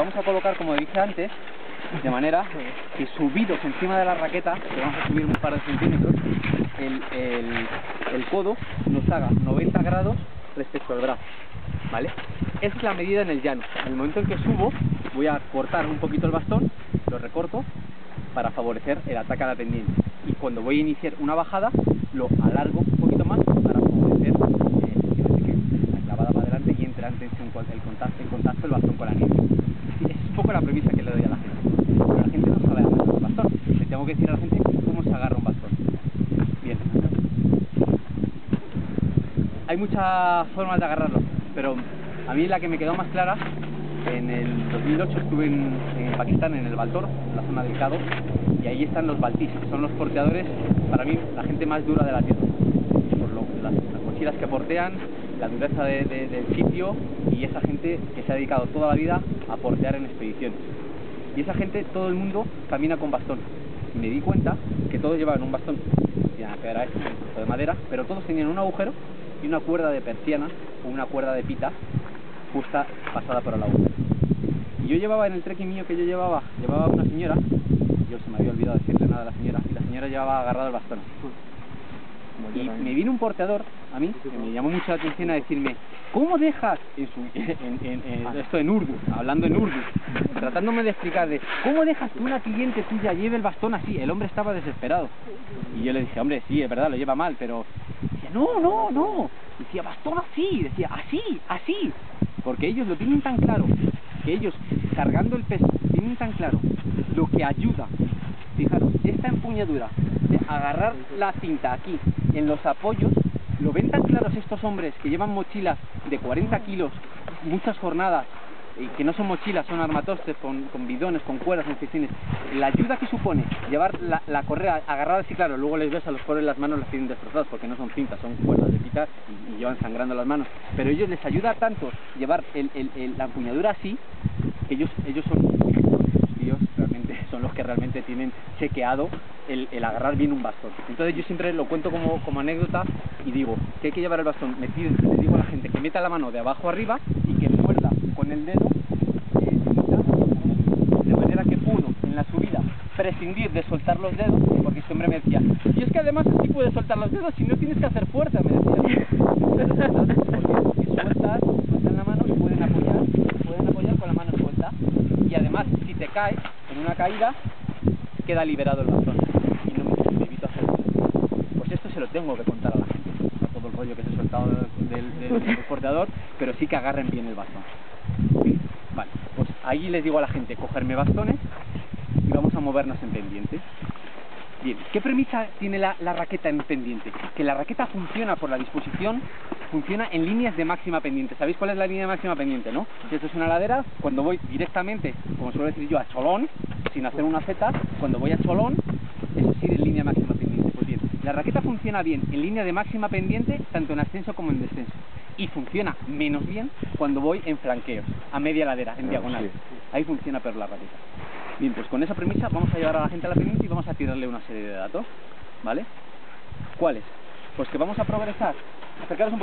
Vamos a colocar, como dije antes, de manera que subidos encima de la raqueta, que vamos a subir un par de centímetros, el codo nos haga 90 grados respecto al brazo, ¿vale? Esa es la medida en el llano. En el momento en que subo, voy a cortar un poquito el bastón, lo recorto para favorecer el ataque a la pendiente. Y cuando voy a iniciar una bajada, lo alargo un poquito más para favorecer que la clavada va adelante y entre antes el contacto del bastón con la nieve. Es un poco la premisa que le doy a la gente. Pero la gente no sabe agarrar un bastón. Le tengo que decir a la gente cómo se agarra un bastón. Bien. Hay muchas formas de agarrarlo, pero a mí la que me quedó más clara, en el 2008 estuve en Pakistán, en el Baltor, en la zona del Kado, y ahí están los baltis, que son los porteadores, para mí, la gente más dura de la tierra, por las mochilas que portean, la dureza del sitio, y esa gente que se ha dedicado toda la vida a portear en expediciones. Y esa gente, todo el mundo camina con bastón. Y me di cuenta que todos llevaban un bastón, que era esto, un trozo de madera, pero todos tenían un agujero y una cuerda de persiana o una cuerda de pita justa pasada por el agujero. Y yo llevaba, en el trekking mío que yo llevaba una señora, yo se me había olvidado decirle nada a la señora, y la señora llevaba agarrado el bastón. Y me vino un porteador a mí, que me llamó mucho la atención, a decirme: ¿cómo dejas? Esto en urdu, hablando en urdu, tratándome de explicar ¿cómo dejas que una cliente tuya lleve el bastón así? El hombre estaba desesperado. Y yo le dije: hombre, sí, es verdad, lo lleva mal, pero... Decía: no. Decía: bastón así, decía: así. Porque ellos lo tienen tan claro, que ellos, cargando el peso, tienen tan claro lo que ayuda. Fijaros, esta empuñadura de agarrar la cinta aquí en los apoyos, lo ven tan claros estos hombres que llevan mochilas de 40 kilos, muchas jornadas, y que no son mochilas, son armatostes con bidones, con cuerdas, en fistines. La ayuda que supone llevar la correa agarrada así, claro, luego les ves a los pobres las manos las tienen destrozadas porque no son cintas, son cuerdas de pita y llevan sangrando las manos. Pero ellos les ayuda tanto llevar la empuñadura así, que ellos son tíos, realmente son los que realmente tienen chequeado el agarrar bien un bastón. Entonces yo siempre lo cuento como anécdota y digo que hay que llevar el bastón metido. Les digo a la gente que meta la mano de abajo arriba y que muerda con el dedo, de manera que pudo en la subida prescindir de soltar los dedos, porque este hombre me decía: y es que además así puedes soltar los dedos si no tienes que hacer fuerza, me decía. Porque si sueltan la mano y pueden apoyar con la mano suelta, y además si te caes en una caída queda liberado el bastón y no me evito hacer eso. Pues esto se lo tengo que contar a la gente, no todo el rollo que se ha soltado del porteador, pero sí que agarren bien el bastón. Vale, pues ahí les digo a la gente: cogerme bastones y vamos a movernos en pendiente. Bien, ¿qué premisa tiene la raqueta en pendiente? Que la raqueta funciona por la disposición, funciona en líneas de máxima pendiente. ¿Sabéis cuál es la línea de máxima pendiente, no? Si esto es una ladera, cuando voy directamente, como suelo decir yo, a cholón, sin hacer una Z, cuando voy a cholón, es decir, en línea máxima pendiente. Pues bien, la raqueta funciona bien en línea de máxima pendiente, tanto en ascenso como en descenso. Y funciona menos bien cuando voy en flanqueos, a media ladera, en diagonal. Ahí funciona peor la raqueta. Bien, pues con esa premisa vamos a llevar a la gente a la pendiente y vamos a tirarle una serie de datos, ¿vale? ¿Cuáles? Pues que vamos a progresar. Acercaros un poco.